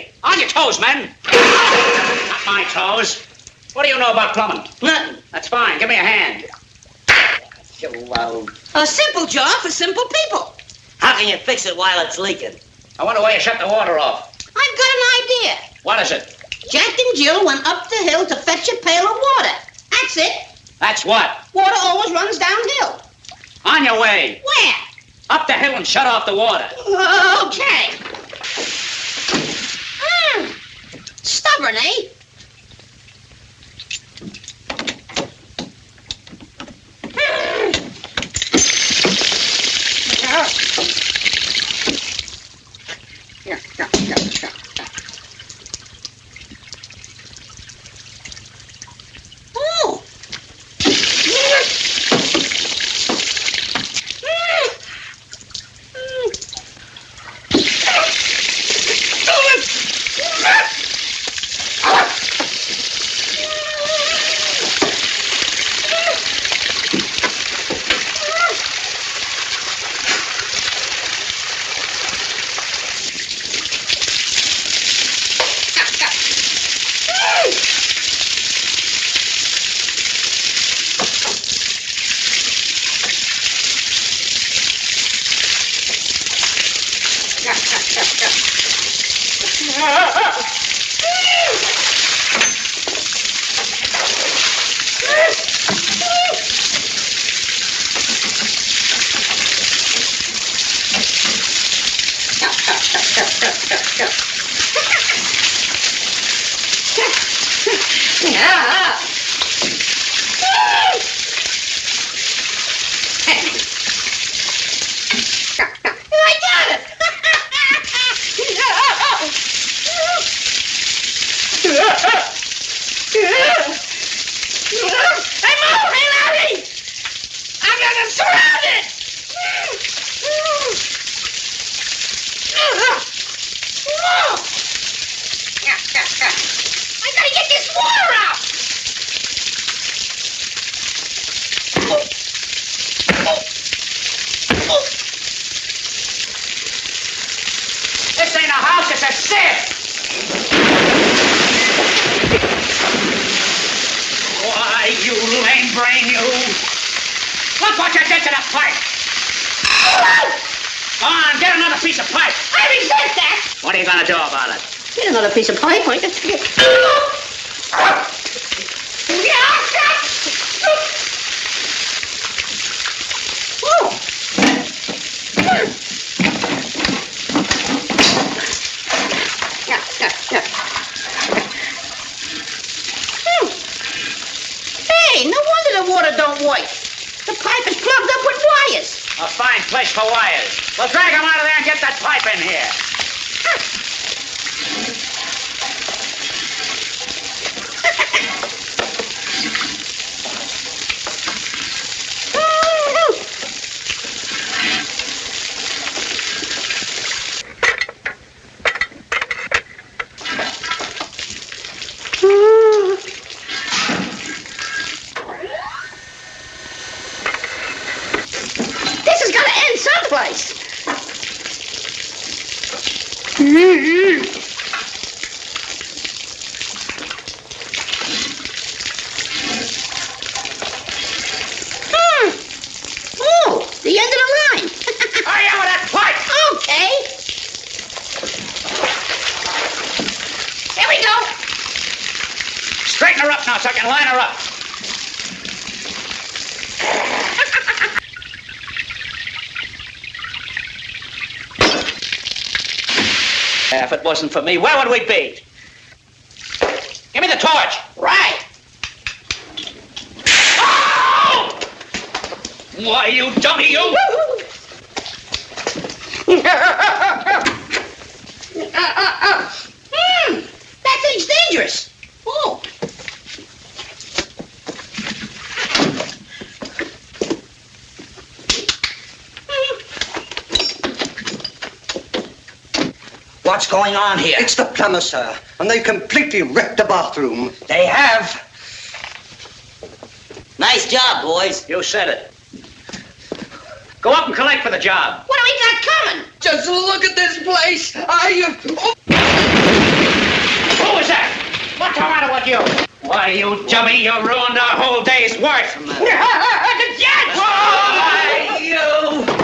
Hey, on your toes, men. Not my toes. What do you know about plumbing? Nothing. That's fine. Give me a hand. A simple job for simple people. How can you fix it while it's leaking? I wonder why you shut the water off. I've got an idea. What is it? Jack and Jill went up the hill to fetch a pail of water. That's it. That's what? Water always runs downhill. On your way. Where? Up the hill and shut off the water. Okay. Stubborn, eh? Oh. This ain't a house, it's a sieve. Why, you lame brain, you. Look what you did to the pipe. Come on, get another piece of pipe. I resent that. What are you gonna do about it? Get another piece of pipe, won't you? Hey, no wonder the water don't work. The pipe is plugged up with wires. A fine place for wires. Well, drag him out of there and get that pipe in here. This has got to end someplace. Oh, the end of the line. Hurry up with that pipe! Okay. Here we go. Straighten her up now so I can line her up. If it wasn't for me, where would we be? Give me the torch. Right. Oh! Why, you dummy, you! That thing's dangerous. Oh. What's going on here? It's the plumber, sir, and they completely wrecked the bathroom. They have. Nice job, boys. You said it. Go up and collect for the job. What do we got coming? Just look at this place. What's the matter with you? Why, you dummy, you ruined our whole day's work. What's the matter? The judge! Why, you...